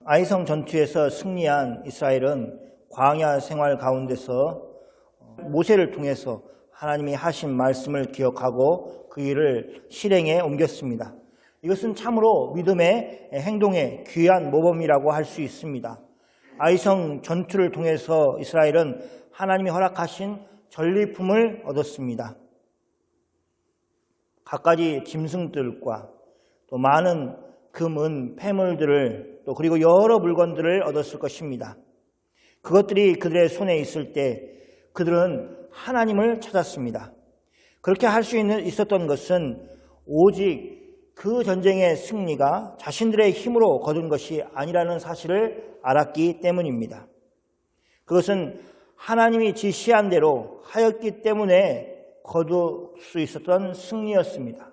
아이성 전투에서 승리한 이스라엘은 광야 생활 가운데서 모세를 통해서 하나님이 하신 말씀을 기억하고 그 일을 실행에 옮겼습니다. 이것은 참으로 믿음의 행동의 귀한 모범이라고 할 수 있습니다. 아이성 전투를 통해서 이스라엘은 하나님이 허락하신 전리품을 얻었습니다. 갖가지 짐승들과 또 많은 금, 은, 폐물들을 또 그리고 여러 물건들을 얻었을 것입니다. 그것들이 그들의 손에 있을 때 그들은 하나님을 찾았습니다. 그렇게 할 수 있었던 것은 오직 그 전쟁의 승리가 자신들의 힘으로 거둔 것이 아니라는 사실을 알았기 때문입니다. 그것은 하나님이 지시한 대로 하였기 때문에 거둘 수 있었던 승리였습니다.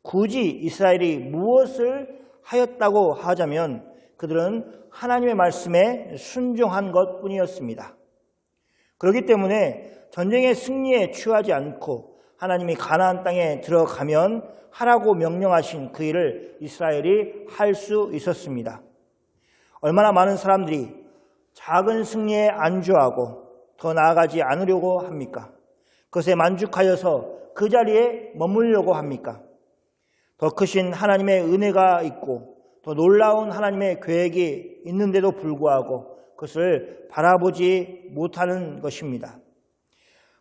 굳이 이스라엘이 무엇을 하였다고 하자면 그들은 하나님의 말씀에 순종한 것뿐이었습니다. 그렇기 때문에 전쟁의 승리에 취하지 않고 하나님이 가나안 땅에 들어가면 하라고 명령하신 그 일을 이스라엘이 할 수 있었습니다. 얼마나 많은 사람들이 작은 승리에 안주하고 더 나아가지 않으려고 합니까? 그것에 만족하여서 그 자리에 머물려고 합니까? 더 크신 하나님의 은혜가 있고 더 놀라운 하나님의 계획이 있는데도 불구하고 그것을 바라보지 못하는 것입니다.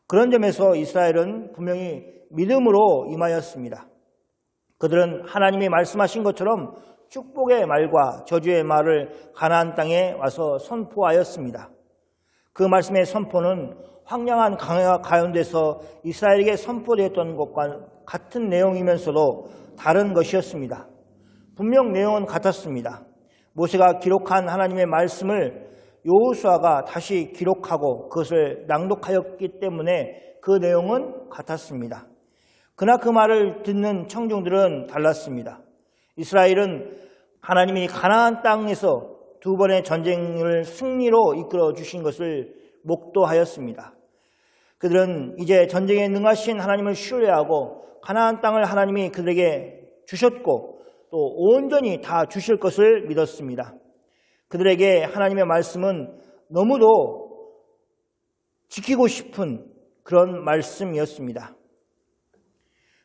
그런 점에서 이스라엘은 분명히 믿음으로 임하였습니다. 그들은 하나님이 말씀하신 것처럼 축복의 말과 저주의 말을 가나안 땅에 와서 선포하였습니다. 그 말씀의 선포는 황량한 강야 가운데서 이스라엘에게 선포되었던 것과 같은 내용이면서도 다른 것이었습니다. 분명 내용은 같았습니다. 모세가 기록한 하나님의 말씀을 여호수아가 다시 기록하고 그것을 낭독하였기 때문에 그 내용은 같았습니다. 그러나 그 말을 듣는 청중들은 달랐습니다. 이스라엘은 하나님이 가나안 땅에서 두 번의 전쟁을 승리로 이끌어 주신 것을 목도하였습니다. 그들은 이제 전쟁에 능하신 하나님을 신뢰하고 가나안 땅을 하나님이 그들에게 주셨고 또 온전히 다 주실 것을 믿었습니다. 그들에게 하나님의 말씀은 너무도 지키고 싶은 그런 말씀이었습니다.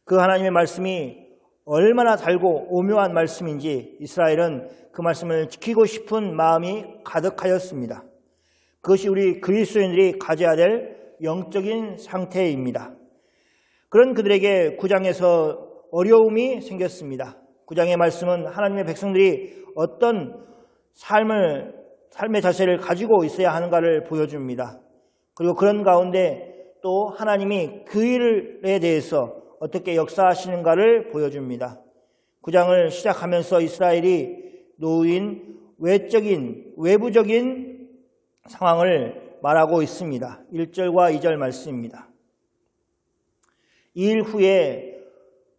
그 하나님의 말씀이 얼마나 달고 오묘한 말씀인지 이스라엘은 그 말씀을 지키고 싶은 마음이 가득하였습니다. 그것이 우리 그리스도인들이 가져야 될 영적인 상태입니다. 그런 그들에게 9장에서 어려움이 생겼습니다. 9장의 말씀은 하나님의 백성들이 어떤 삶의 자세를 가지고 있어야 하는가를 보여줍니다. 그리고 그런 가운데 또 하나님이 그 일에 대해서 어떻게 역사하시는가를 보여줍니다. 9장을 시작하면서 이스라엘이 놓인 외부적인 상황을 말하고 있습니다. 1절과 2절 말씀입니다. 이 일 후에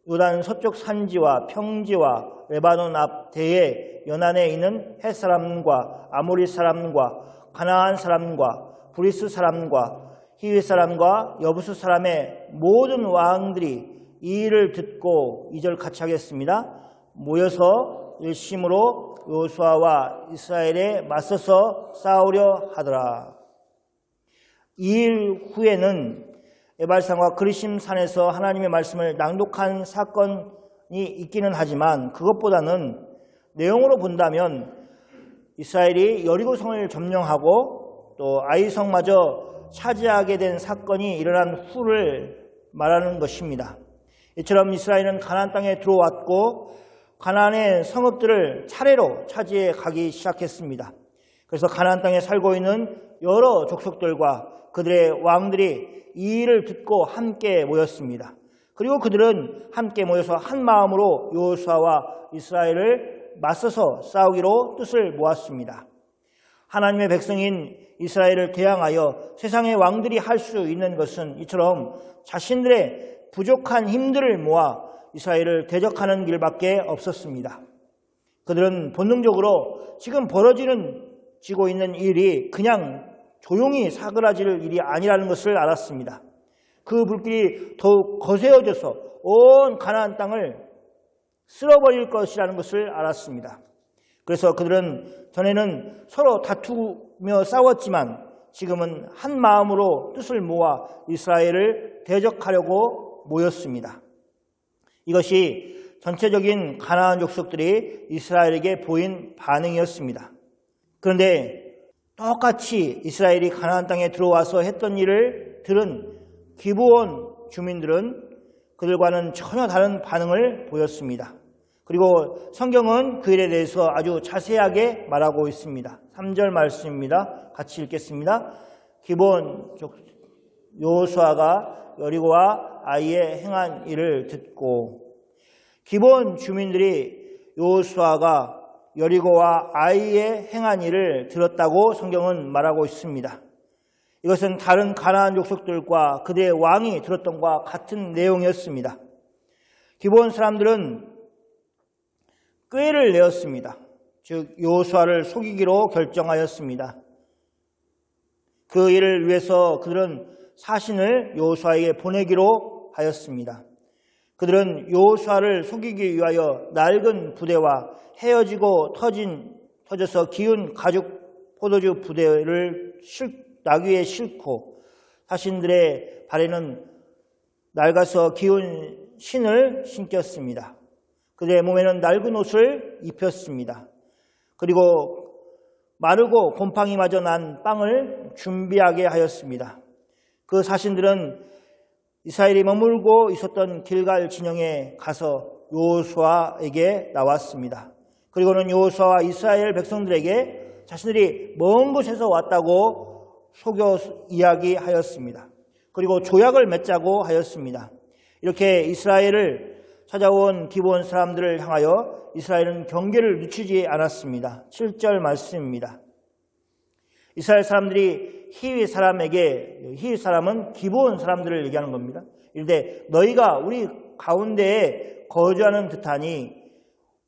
요단 서쪽 산지와 평지와 레바논 앞 대에 연안에 있는 헷 사람과 아모리 사람과 가나안 사람과 브리스 사람과 히위 사람과 여부수 사람의 모든 왕들이 이 일을 듣고 2절 같이 하겠습니다. 모여서 일심으로 여호수아와 이스라엘에 맞서서 싸우려 하더라. 이 일 후에는 에발산과 그리심산에서 하나님의 말씀을 낭독한 사건이 있기는 하지만 그것보다는 내용으로 본다면 이스라엘이 여리고성을 점령하고 또 아이성마저 차지하게 된 사건이 일어난 후를 말하는 것입니다. 이처럼 이스라엘은 가나안 땅에 들어왔고 가나안의 성읍들을 차례로 차지해 가기 시작했습니다. 그래서 가나안 땅에 살고 있는 여러 족속들과 그들의 왕들이 이 일을 듣고 함께 모였습니다. 그리고 그들은 함께 모여서 한 마음으로 여호수아와 이스라엘을 맞서서 싸우기로 뜻을 모았습니다. 하나님의 백성인 이스라엘을 대항하여 세상의 왕들이 할 수 있는 것은 이처럼 자신들의 부족한 힘들을 모아 이스라엘을 대적하는 길밖에 없었습니다. 그들은 본능적으로 지금 벌어지고 있는 일이 그냥 조용히 사그라질 일이 아니라는 것을 알았습니다. 그 불길이 더욱 거세어져서 온 가나안 땅을 쓸어버릴 것이라는 것을 알았습니다. 그래서 그들은 전에는 서로 다투며 싸웠지만 지금은 한 마음으로 뜻을 모아 이스라엘을 대적하려고 모였습니다. 이것이 전체적인 가나안 족속들이 이스라엘에게 보인 반응이었습니다. 그런데 똑같이 이스라엘이 가나안 땅에 들어와서 했던 일을 들은 기브온 주민들은 그들과는 전혀 다른 반응을 보였습니다. 그리고 성경은 그 일에 대해서 아주 자세하게 말하고 있습니다. 3절 말씀입니다. 같이 읽겠습니다. 기브온 여호수아가 여리고와 아이에 행한 일을 듣고, 기브온 주민들이 여호수아가 여리고와 아이에 행한 일을 들었다고 성경은 말하고 있습니다. 이것은 다른 가나안 족속들과 그들의 왕이 들었던 것과 같은 내용이었습니다. 기브온 사람들은 꾀를 내었습니다. 즉 여호수아를 속이기로 결정하였습니다. 그 일을 위해서 그들은 사신을 여호수아에게 보내기로 하였습니다. 그들은 여호수아를 속이기 위하여 낡은 부대와 헤어지고 터져서 기운 가죽 포도주 부대를 나귀에 싣고 자신들의 발에는 낡아서 기운 신을 신겼습니다. 그들의 몸에는 낡은 옷을 입혔습니다. 그리고 마르고 곰팡이마저 난 빵을 준비하게 하였습니다. 그 사신들은 이스라엘이 머물고 있었던 길갈 진영에 가서 여호수아에게 나왔습니다. 그리고는 여호수아와 이스라엘 백성들에게 자신들이 먼 곳에서 왔다고 속여 이야기하였습니다. 그리고 조약을 맺자고 하였습니다. 이렇게 이스라엘을 찾아온 기브온 사람들을 향하여 이스라엘은 경계를 늦추지 않았습니다. 7절 말씀입니다. 이스라엘 사람들이 히위 사람은 기브온 사람들을 얘기하는 겁니다. 이르되 너희가 우리 가운데에 거주하는 듯하니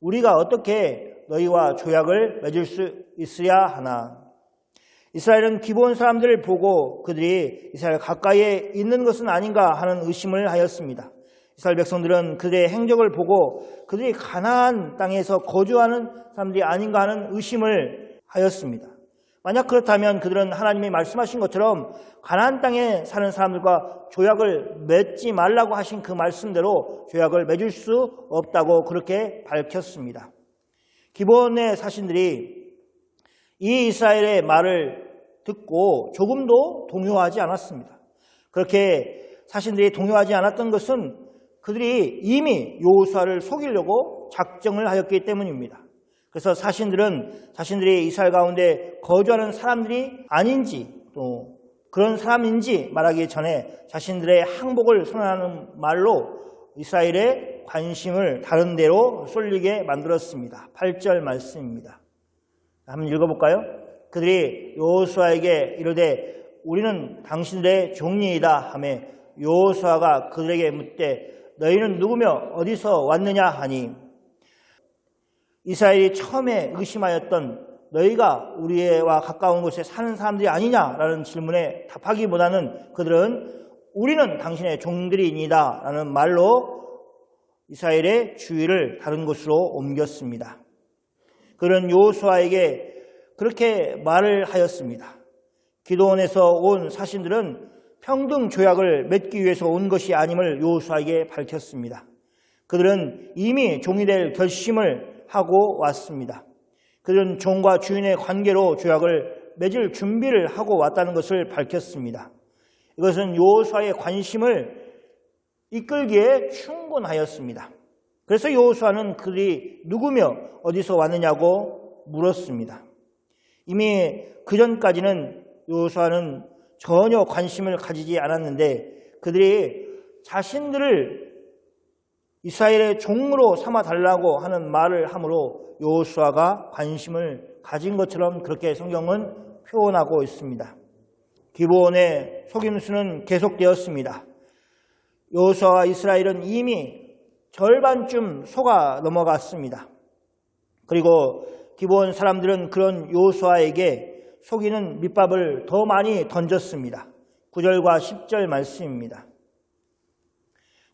우리가 어떻게 너희와 조약을 맺을 수 있으랴 하나. 이스라엘은 기브온 사람들을 보고 그들이 이스라엘 가까이에 있는 것은 아닌가 하는 의심을 하였습니다. 이스라엘 백성들은 그들의 행적을 보고 그들이 가나안 땅에서 거주하는 사람들이 아닌가 하는 의심을 하였습니다. 만약 그렇다면 그들은 하나님이 말씀하신 것처럼 가나안 땅에 사는 사람들과 조약을 맺지 말라고 하신 그 말씀대로 조약을 맺을 수 없다고 그렇게 밝혔습니다. 기브온의 사신들이 이 이스라엘의 말을 듣고 조금도 동요하지 않았습니다. 그렇게 사신들이 동요하지 않았던 것은 그들이 이미 여호수아를 속이려고 작정을 하였기 때문입니다. 그래서 사신들은 자신들이 이스라엘 가운데 거주하는 사람들이 아닌지 또 그런 사람인지 말하기 전에 자신들의 항복을 선언하는 말로 이스라엘의 관심을 다른 데로 쏠리게 만들었습니다. 8절 말씀입니다. 한번 읽어볼까요? 그들이 여호수아에게 이르되 우리는 당신들의 종이이다 하며 여호수아가 그들에게 묻되 너희는 누구며 어디서 왔느냐 하니 이스라엘이 처음에 의심하였던 너희가 우리와 가까운 곳에 사는 사람들이 아니냐라는 질문에 답하기보다는 그들은 우리는 당신의 종들이니이다 라는 말로 이스라엘의 주의를 다른 곳으로 옮겼습니다. 그런 여호수아에게 그렇게 말을 하였습니다. 기드온에서 온 사신들은 평등 조약을 맺기 위해서 온 것이 아님을 여호수아에게 밝혔습니다. 그들은 이미 종이 될 결심을 하고 왔습니다. 그들은 종과 주인의 관계로 조약을 맺을 준비를 하고 왔다는 것을 밝혔습니다. 이것은 여호수아의 관심을 이끌기에 충분하였습니다. 그래서 여호수아는 그들이 누구며 어디서 왔느냐고 물었습니다. 이미 그전까지는 여호수아는 전혀 관심을 가지지 않았는데 그들이 자신들을 이스라엘의 종으로 삼아달라고 하는 말을 함으로 여호수아가 관심을 가진 것처럼 그렇게 성경은 표현하고 있습니다. 기브온의 속임수는 계속되었습니다. 여호수아와 이스라엘은 이미 절반쯤 속아 넘어갔습니다. 그리고 기브온 사람들은 그런 여호수아에게 속이는 밑밥을 더 많이 던졌습니다. 9절과 10절 말씀입니다.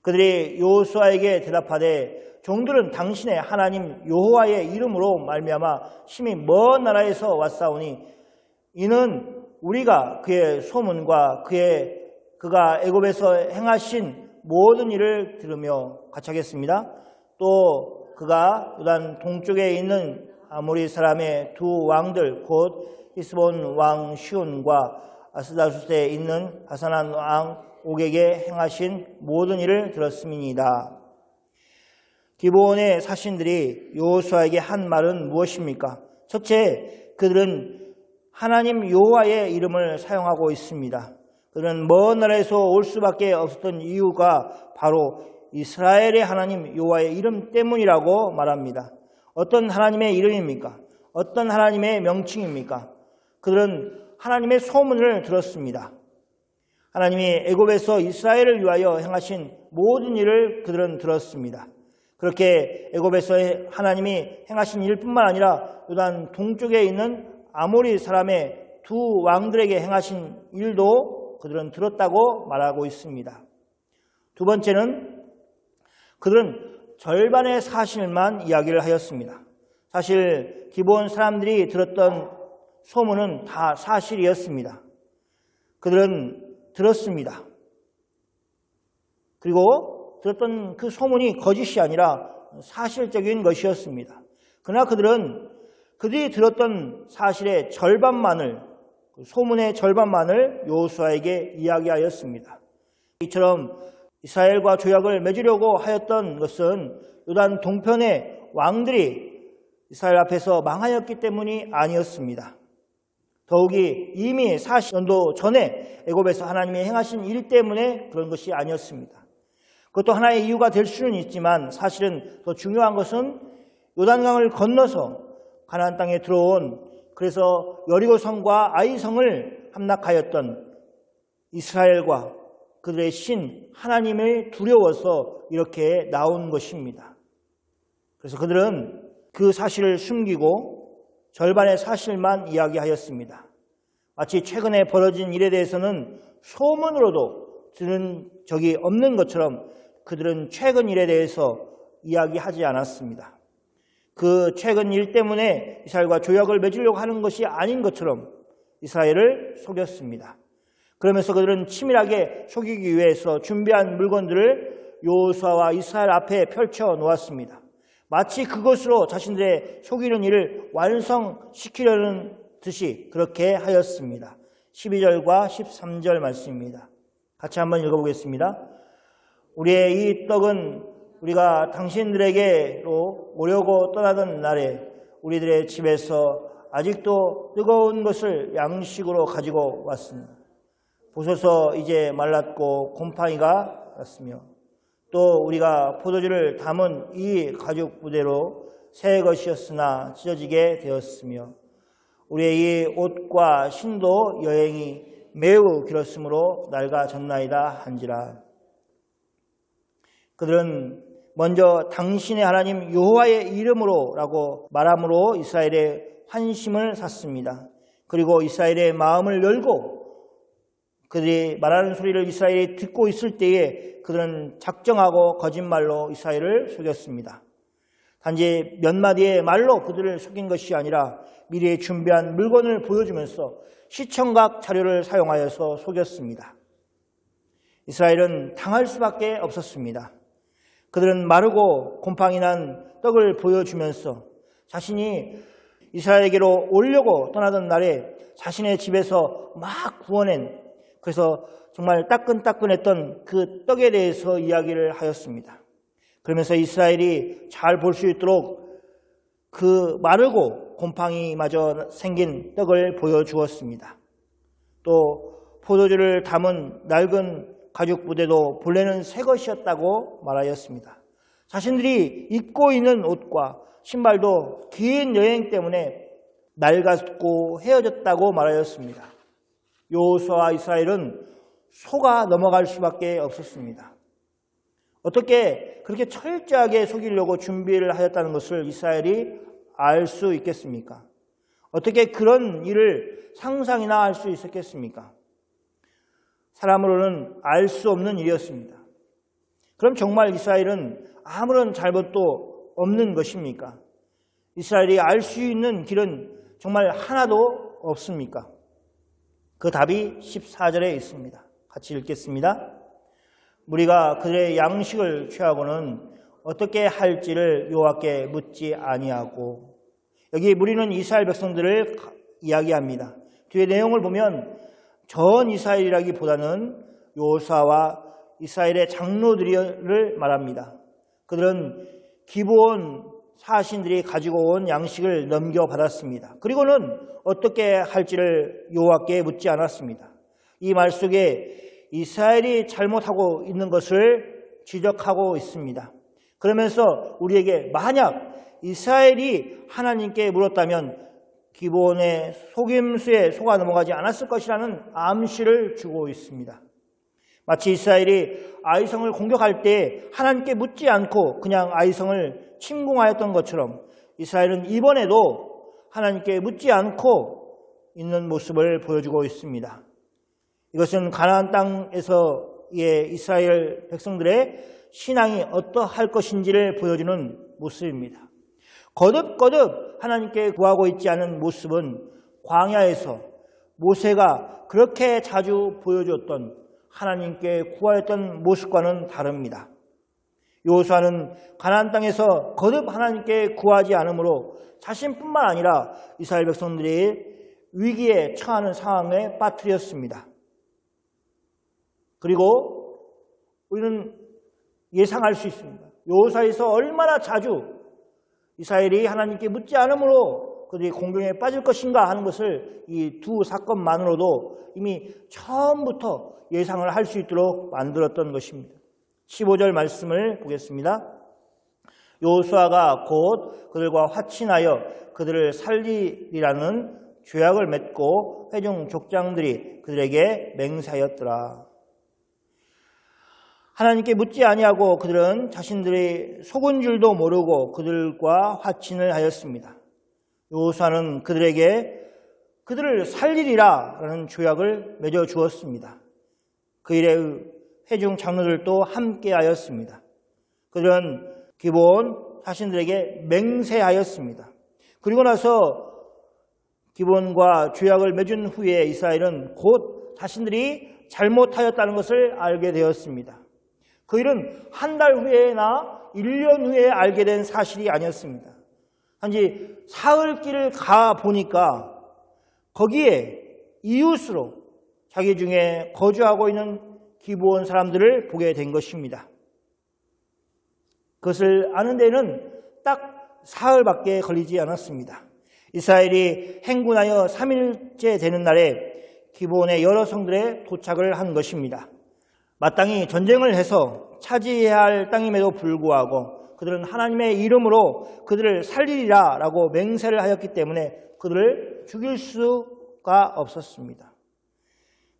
그들이 여호수아에게 대답하되 종들은 당신의 하나님 여호와의 이름으로 말미암아 심히 먼 나라에서 왔사오니 이는 우리가 그의 소문과 그가 애굽에서 행하신 모든 일을 들으며 같이 하겠습니다. 또 그가 요단 동쪽에 있는 아모리 사람의 두 왕들 곧 히스본 왕 시온과 아스다숫에 있는 바산한 왕 옥에게 행하신 모든 일을 들었음이니이다. 기브온의 사신들이 여호수아에게 한 말은 무엇입니까? 첫째, 그들은 하나님 여호와의 이름을 사용하고 있습니다. 그들은 먼 나라에서 올 수밖에 없었던 이유가 바로 이스라엘의 하나님 여호와의 이름 때문이라고 말합니다. 어떤 하나님의 이름입니까? 어떤 하나님의 명칭입니까? 그들은 하나님의 소문을 들었습니다. 하나님이 애굽에서 이스라엘을 위하여 행하신 모든 일을 그들은 들었습니다. 그렇게 애굽에서 하나님이 행하신 일뿐만 아니라 요단 동쪽에 있는 아모리 사람의 두 왕들에게 행하신 일도 그들은 들었다고 말하고 있습니다. 두 번째는 그들은 절반의 사실만 이야기를 하였습니다. 사실 기브온 사람들이 들었던 소문은 다 사실이었습니다. 그들은 들었습니다. 그리고 들었던 그 소문이 거짓이 아니라 사실적인 것이었습니다. 그러나 그들이 들었던 사실의 절반만을, 소문의 절반만을 여호수아에게 이야기하였습니다. 이처럼 이스라엘과 조약을 맺으려고 하였던 것은 요단 동편의 왕들이 이스라엘 앞에서 망하였기 때문이 아니었습니다. 더욱이 이미 40년도 전에 애굽에서 하나님이 행하신 일 때문에 그런 것이 아니었습니다. 그것도 하나의 이유가 될 수는 있지만 사실은 더 중요한 것은 요단강을 건너서 가나안 땅에 들어온, 그래서 여리고성과 아이성을 함락하였던 이스라엘과 그들의 신 하나님을 두려워서 이렇게 나온 것입니다. 그래서 그들은 그 사실을 숨기고 절반의 사실만 이야기하였습니다. 마치 최근에 벌어진 일에 대해서는 소문으로도 들은 적이 없는 것처럼 그들은 최근 일에 대해서 이야기하지 않았습니다. 그 최근 일 때문에 이스라엘과 조약을 맺으려고 하는 것이 아닌 것처럼 이스라엘을 속였습니다. 그러면서 그들은 치밀하게 속이기 위해서 준비한 물건들을 여호수아와 이스라엘 앞에 펼쳐 놓았습니다. 마치 그것으로 자신들의 속이는 일을 완성시키려는 듯이 그렇게 하였습니다. 12절과 13절 말씀입니다. 같이 한번 읽어보겠습니다. 우리의 이 떡은 우리가 당신들에게로 오려고 떠나던 날에 우리들의 집에서 아직도 뜨거운 것을 양식으로 가지고 왔습니다. 보소서 이제 말랐고 곰팡이가 났으며 또 우리가 포도주를 담은 이 가죽 부대로 새 것이었으나 찢어지게 되었으며 우리의 이 옷과 신도 여행이 매우 길었으므로 낡아졌나이다 한지라. 그들은 먼저 당신의 하나님 여호와의 이름으로라고 말함으로 이스라엘의 환심을 샀습니다. 그리고 이스라엘의 마음을 열고 그들이 말하는 소리를 이스라엘이 듣고 있을 때에 그들은 작정하고 거짓말로 이스라엘을 속였습니다. 단지 몇 마디의 말로 그들을 속인 것이 아니라 미리 준비한 물건을 보여주면서 시청각 자료를 사용하여서 속였습니다. 이스라엘은 당할 수밖에 없었습니다. 그들은 마르고 곰팡이 난 떡을 보여주면서 자신이 이스라엘에게로 오려고 떠나던 날에 자신의 집에서 막 구워낸, 그래서 정말 따끈따끈했던 그 떡에 대해서 이야기를 하였습니다. 그러면서 이스라엘이 잘 볼 수 있도록 그 마르고 곰팡이마저 생긴 떡을 보여주었습니다. 또 포도주를 담은 낡은 가죽 부대도 본래는 새 것이었다고 말하였습니다. 자신들이 입고 있는 옷과 신발도 긴 여행 때문에 낡았고 헤어졌다고 말하였습니다. 여호수아와 이스라엘은 속아 넘어갈 수밖에 없었습니다. 어떻게 그렇게 철저하게 속이려고 준비를 하였다는 것을 이스라엘이 알 수 있겠습니까? 어떻게 그런 일을 상상이나 할 수 있었겠습니까? 사람으로는 알 수 없는 일이었습니다. 그럼 정말 이스라엘은 아무런 잘못도 없는 것입니까? 이스라엘이 알 수 있는 길은 정말 하나도 없습니까? 그 답이 14절에 있습니다. 같이 읽겠습니다. 무리가 그들의 양식을 취하고는 어떻게 할지를 여호와께 묻지 아니하고. 여기 무리는 이스라엘 백성들을 이야기합니다. 뒤에 내용을 보면 전 이스라엘이라기보다는 여호수아와 이스라엘의 장로들을 말합니다. 그들은 기브온 사신들이 가지고 온 양식을 넘겨받았습니다. 그리고는 어떻게 할지를 여호와께 묻지 않았습니다. 이 말 속에 이스라엘이 잘못하고 있는 것을 지적하고 있습니다. 그러면서 우리에게 만약 이스라엘이 하나님께 물었다면 기브온의 속임수에 속아 넘어가지 않았을 것이라는 암시를 주고 있습니다. 마치 이스라엘이 아이성을 공격할 때 하나님께 묻지 않고 그냥 아이성을 침공하였던 것처럼 이스라엘은 이번에도 하나님께 묻지 않고 있는 모습을 보여주고 있습니다. 이것은 가나안 땅에서의 이스라엘 백성들의 신앙이 어떠할 것인지를 보여주는 모습입니다. 거듭거듭 하나님께 구하고 있지 않은 모습은 광야에서 모세가 그렇게 자주 보여줬던 하나님께 구하였던 모습과는 다릅니다. 여호수아는 가나안 땅에서 거듭 하나님께 구하지 않으므로 자신뿐만 아니라 이스라엘 백성들이 위기에 처하는 상황에 빠뜨렸습니다. 그리고 우리는 예상할 수 있습니다. 여호수아에서 얼마나 자주 이스라엘이 하나님께 묻지 않으므로 그들이 공경에 빠질 것인가 하는 것을 이 두 사건만으로도 이미 처음부터 예상을 할 수 있도록 만들었던 것입니다. 15절 말씀을 보겠습니다. 여호수아가 곧 그들과 화친하여 그들을 살리리라는 조약을 맺고 회중 족장들이 그들에게 맹세하였더라. 하나님께 묻지 아니하고 그들은 자신들이 속은 줄도 모르고 그들과 화친을 하였습니다. 여호수아는 그들에게 그들을 살리리라 라는 조약을 맺어 주었습니다. 그 일에 회중 장로들도 함께 하였습니다. 그들은 기브온 자신들에게 맹세하였습니다. 그리고 나서 기브온과 조약을 맺은 후에 이스라엘은 곧 자신들이 잘못하였다는 것을 알게 되었습니다. 그 일은 한 달 후에나 1년 후에 알게 된 사실이 아니었습니다. 단지 사흘길을 가 보니까 거기에 이웃으로 자기 중에 거주하고 있는 기브온 사람들을 보게 된 것입니다. 그것을 아는 데는 딱 사흘밖에 걸리지 않았습니다. 이스라엘이 행군하여 3일째 되는 날에 기브온의 여러 성들에 도착을 한 것입니다. 마땅히 전쟁을 해서 차지해야 할 땅임에도 불구하고 그들은 하나님의 이름으로 그들을 살리리라 라고 맹세를 하였기 때문에 그들을 죽일 수가 없었습니다.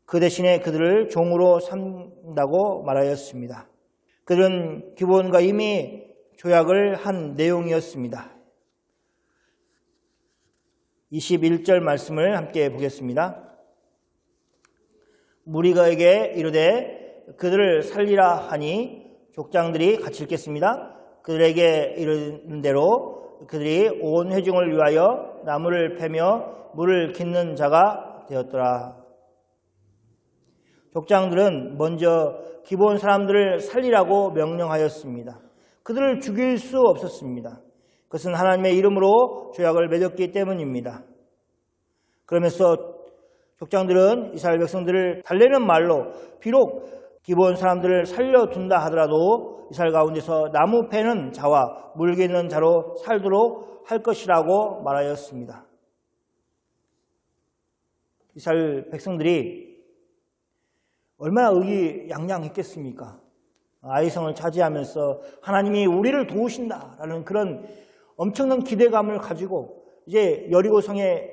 그 대신에 그들을 종으로 삼다고 말하였습니다. 그들은 기브온과 이미 조약을 한 내용이었습니다. 21절 말씀을 함께 보겠습니다. 무리가에게 이르되 그들을 살리라 하니 족장들이 같이 읽겠습니다. 그들에게 이르는 대로 그들이 온 회중을 위하여 나무를 패며 물을 깃는 자가 되었더라. 족장들은 먼저 기브온 사람들을 살리라고 명령하였습니다. 그들을 죽일 수 없었습니다. 그것은 하나님의 이름으로 조약을 맺었기 때문입니다. 그러면서 족장들은 이스라엘 백성들을 달래는 말로 비록 기브온 사람들을 살려둔다 하더라도 이스라엘 가운데서 나무 패는 자와 물 깃는 자로 살도록 할 것이라고 말하였습니다. 이스라엘 백성들이 얼마나 의기양양했겠습니까? 아이성을 차지하면서 하나님이 우리를 도우신다라는 그런 엄청난 기대감을 가지고 이제 여리고성에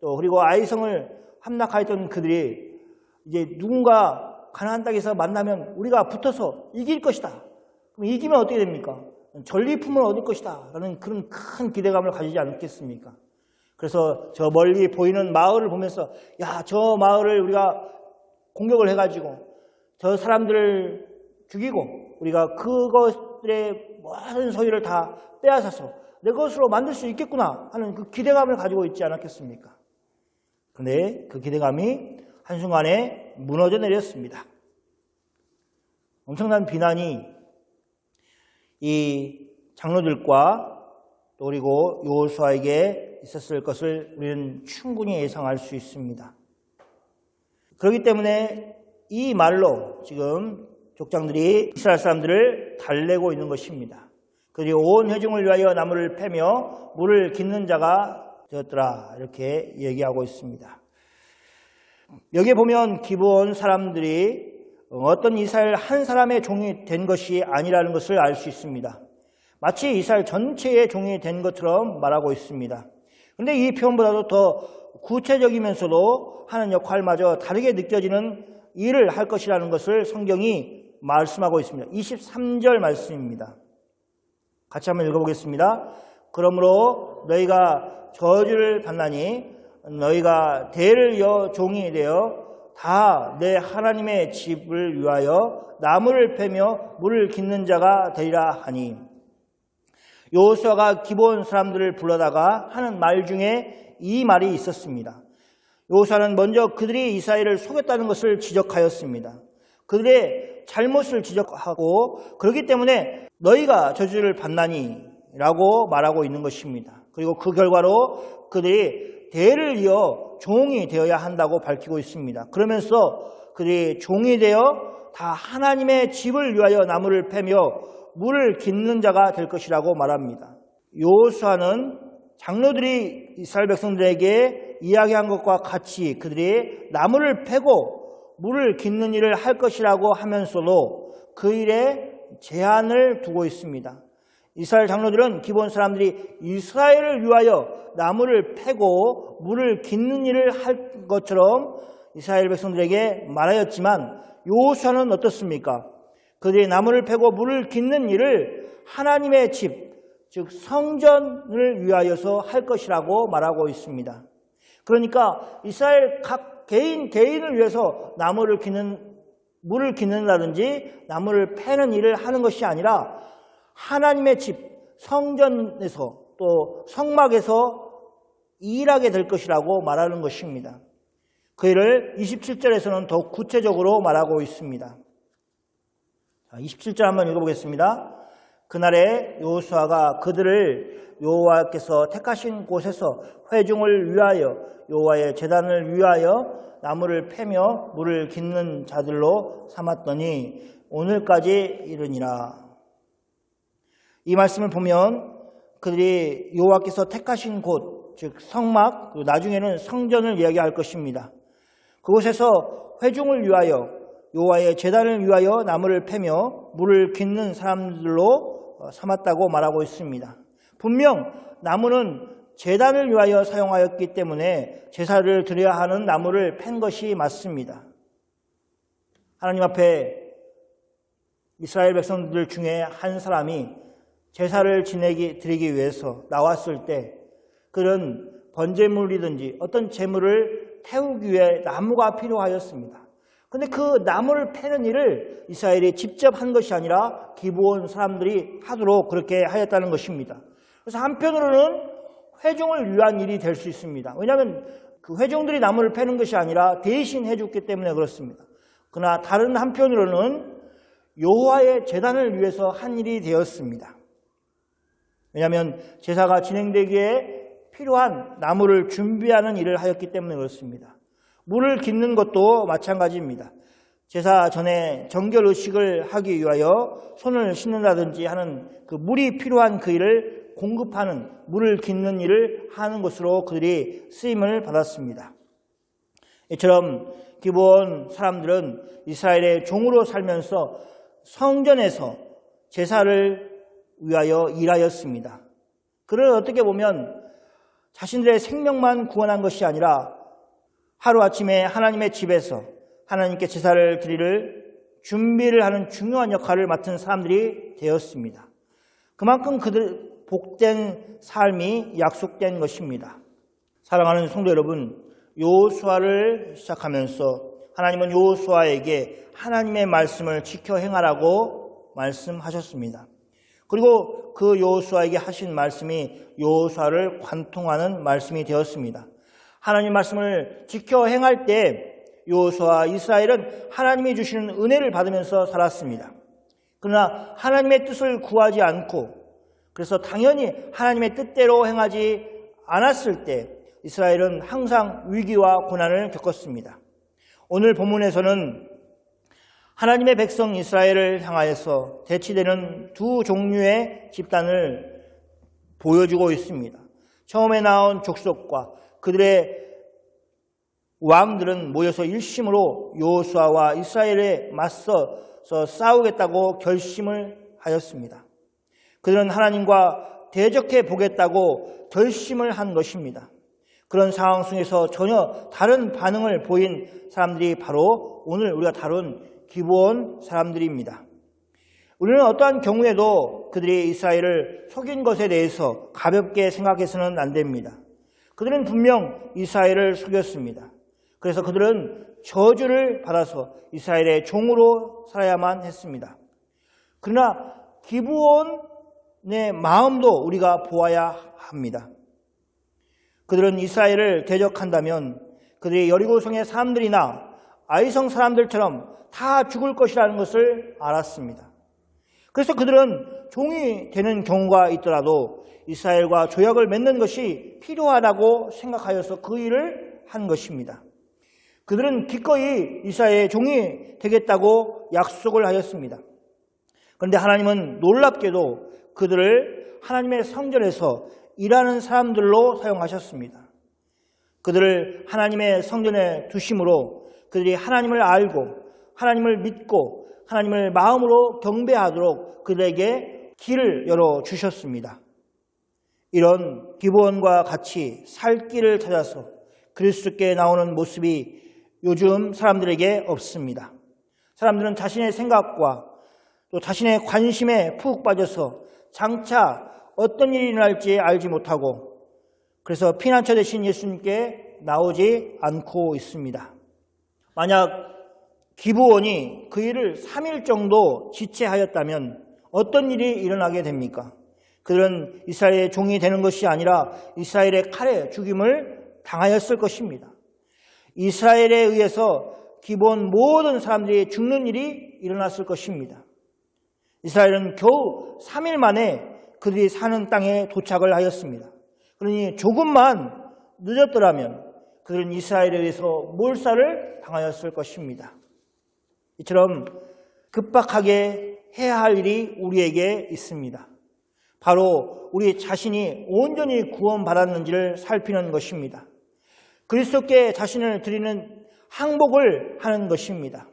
또 그리고 아이성을 함락하였던 그들이 이제 누군가 가나안 땅에서 만나면 우리가 붙어서 이길 것이다. 그럼 이기면 어떻게 됩니까? 전리품을 얻을 것이다 라는 그런 큰 기대감을 가지지 않겠습니까? 그래서 저 멀리 보이는 마을을 보면서 야, 저 마을을 우리가 공격을 해가지고 저 사람들을 죽이고 우리가 그것들의 모든 소유를 다 빼앗아서 내 것으로 만들 수 있겠구나 하는 그 기대감을 가지고 있지 않았겠습니까? 그런데 그 기대감이 한순간에 무너져 내렸습니다. 엄청난 비난이 이 장로들과 또 그리고 여호수아에게 있었을 것을 우리는 충분히 예상할 수 있습니다. 그렇기 때문에 이 말로 지금 족장들이 이스라엘 사람들을 달래고 있는 것입니다. 그들이 온 회중을 위하여 나무를 패며 물을 깃는 자가 되었더라 이렇게 얘기하고 있습니다. 여기에 보면 기브온 사람들이 어떤 이스라엘 한 사람의 종이 된 것이 아니라는 것을 알 수 있습니다. 마치 이스라엘 전체의 종이 된 것처럼 말하고 있습니다. 그런데 이 표현보다도 더 구체적이면서도 하는 역할마저 다르게 느껴지는 일을 할 것이라는 것을 성경이 말씀하고 있습니다. 23절 말씀입니다. 같이 한번 읽어보겠습니다. 그러므로 너희가 저주를 받나니 너희가 대를 이어 종이 되어 다 내 하나님의 집을 위하여 나무를 패며 물을 깃는 자가 되리라 하니 여호수아가 기브온 사람들을 불러다가 하는 말 중에 이 말이 있었습니다. 여호수아는 먼저 그들이 이스라엘을 속였다는 것을 지적하였습니다. 그들의 잘못을 지적하고 그렇기 때문에 너희가 저주를 받나니 라고 말하고 있는 것입니다. 그리고 그 결과로 그들이 대를 이어 종이 되어야 한다고 밝히고 있습니다. 그러면서 그들이 종이 되어 다 하나님의 집을 위하여 나무를 패며 물을 깃는 자가 될 것이라고 말합니다. 여호수아는 장로들이 이스라엘 백성들에게 이야기한 것과 같이 그들이 나무를 패고 물을 깃는 일을 할 것이라고 하면서도 그 일에 제한을 두고 있습니다. 이스라엘 장로들은 기브온 사람들이 이스라엘을 위하여 나무를 패고 물을 깃는 일을 할 것처럼 이스라엘 백성들에게 말하였지만 여호수아는 어떻습니까? 그들이 나무를 패고 물을 깃는 일을 하나님의 집, 즉 성전을 위하여서 할 것이라고 말하고 있습니다. 그러니까 이스라엘 각 개인을 위해서 나무를 깃는, 물을 깃는다든지 나무를 패는 일을 하는 것이 아니라 하나님의 집, 성전에서 또 성막에서 일하게 될 것이라고 말하는 것입니다. 그 일을 27절에서는 더욱 구체적으로 말하고 있습니다. 27절 한번 읽어보겠습니다. 그날에 여호수아가 그들을 여호와께서 택하신 곳에서 회중을 위하여 여호와의 제단을 위하여 나무를 패며 물을 깃는 자들로 삼았더니 오늘까지 이르니라. 이 말씀을 보면 그들이 여호와께서 택하신 곳, 즉 성막, 그리고 나중에는 성전을 이야기할 것입니다. 그곳에서 회중을 위하여 여호와의 제단을 위하여 나무를 패며 물을 깃는 사람들로 삼았다고 말하고 있습니다. 분명 나무는 제단을 위하여 사용하였기 때문에 제사를 드려야 하는 나무를 팬 것이 맞습니다. 하나님 앞에 이스라엘 백성들 중에 한 사람이 제사를 드리기 위해서 나왔을 때 그런 번제물이든지 어떤 제물을 태우기 위해 나무가 필요하였습니다. 그런데 그 나무를 패는 일을 이스라엘이 직접 한 것이 아니라 기브온 사람들이 하도록 그렇게 하였다는 것입니다. 그래서 한편으로는 회중을 위한 일이 될 수 있습니다. 왜냐하면 그 회중들이 나무를 패는 것이 아니라 대신 해줬기 때문에 그렇습니다. 그러나 다른 한편으로는 여호와의 제단을 위해서 한 일이 되었습니다. 왜냐하면 제사가 진행되기에 필요한 나무를 준비하는 일을 하였기 때문에 그렇습니다. 물을 깃는 것도 마찬가지입니다. 제사 전에 정결 의식을 하기 위하여 손을 씻는다든지 하는 그 물이 필요한 그 일을 공급하는, 물을 깃는 일을 하는 것으로 그들이 쓰임을 받았습니다. 이처럼 기브온 사람들은 이스라엘의 종으로 살면서 성전에서 제사를 위하여 일하였습니다. 그를 어떻게 보면 자신들의 생명만 구원한 것이 아니라 하루아침에 하나님의 집에서 하나님께 제사를 드릴 준비를 하는 중요한 역할을 맡은 사람들이 되었습니다. 그만큼 그들 복된 삶이 약속된 것입니다. 사랑하는 성도 여러분, 여호수아를 시작하면서 하나님은 여호수아에게 하나님의 말씀을 지켜 행하라고 말씀하셨습니다. 그리고 그 여호수아에게 하신 말씀이 여호수아를 관통하는 말씀이 되었습니다. 하나님 말씀을 지켜 행할 때 여호수아와 이스라엘은 하나님이 주시는 은혜를 받으면서 살았습니다. 그러나 하나님의 뜻을 구하지 않고 그래서 당연히 하나님의 뜻대로 행하지 않았을 때 이스라엘은 항상 위기와 고난을 겪었습니다. 오늘 본문에서는 하나님의 백성 이스라엘을 향하여서 대치되는 두 종류의 집단을 보여주고 있습니다. 처음에 나온 족속과 그들의 왕들은 모여서 일심으로 여호수아와 이스라엘에 맞서서 싸우겠다고 결심을 하였습니다. 그들은 하나님과 대적해 보겠다고 결심을 한 것입니다. 그런 상황 속에서 전혀 다른 반응을 보인 사람들이 바로 오늘 우리가 다룬 기브온 사람들입니다. 우리는 어떠한 경우에도 그들이 이스라엘을 속인 것에 대해서 가볍게 생각해서는 안 됩니다. 그들은 분명 이스라엘을 속였습니다. 그래서 그들은 저주를 받아서 이스라엘의 종으로 살아야만 했습니다. 그러나 기브온의 마음도 우리가 보아야 합니다. 그들은 이스라엘을 대적한다면 그들이 여리고성의 사람들이나 아이성 사람들처럼 다 죽을 것이라는 것을 알았습니다. 그래서 그들은 종이 되는 경우가 있더라도 이스라엘과 조약을 맺는 것이 필요하다고 생각하여서 그 일을 한 것입니다. 그들은 기꺼이 이스라엘의 종이 되겠다고 약속을 하였습니다. 그런데 하나님은 놀랍게도 그들을 하나님의 성전에서 일하는 사람들로 사용하셨습니다. 그들을 하나님의 성전에 두심으로 그들이 하나님을 알고 하나님을 믿고 하나님을 마음으로 경배하도록 그들에게 길을 열어주셨습니다. 이런 기브온과 같이 살 길을 찾아서 그리스도께 나오는 모습이 요즘 사람들에게 없습니다. 사람들은 자신의 생각과 또 자신의 관심에 푹 빠져서 장차 어떤 일이 일어날지 알지 못하고 그래서 피난처 되신 예수님께 나오지 않고 있습니다. 만약 기브온이 그 일을 3일 정도 지체하였다면 어떤 일이 일어나게 됩니까? 그들은 이스라엘의 종이 되는 것이 아니라 이스라엘의 칼에 죽임을 당하였을 것입니다. 이스라엘에 의해서 기브온 모든 사람들이 죽는 일이 일어났을 것입니다. 이스라엘은 겨우 3일 만에 그들이 사는 땅에 도착을 하였습니다. 그러니 조금만 늦었더라면 그들은 이스라엘에 의해서 몰살을 당하였을 것입니다. 이처럼 급박하게 해야 할 일이 우리에게 있습니다. 바로 우리 자신이 온전히 구원받았는지를 살피는 것입니다. 그리스도께 자신을 드리는 항복을 하는 것입니다.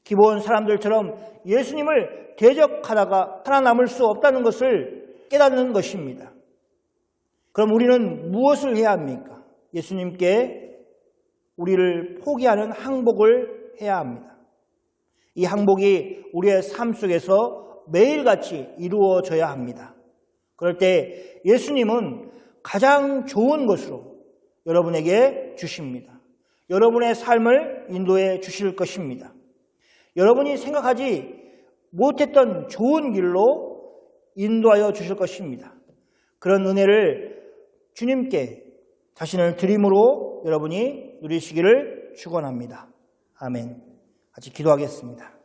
기브온 사람들처럼 예수님을 대적하다가 살아남을 수 없다는 것을 깨닫는 것입니다. 그럼 우리는 무엇을 해야 합니까? 예수님께 우리를 포기하는 항복을 해야 합니다. 이 항복이 우리의 삶 속에서 매일같이 이루어져야 합니다. 그럴 때 예수님은 가장 좋은 것으로 여러분에게 주십니다. 여러분의 삶을 인도해 주실 것입니다. 여러분이 생각하지 못했던 좋은 길로 인도하여 주실 것입니다. 그런 은혜를 주님께 자신을 드림으로 여러분이 누리시기를 축원합니다. 아멘. 같이 기도하겠습니다.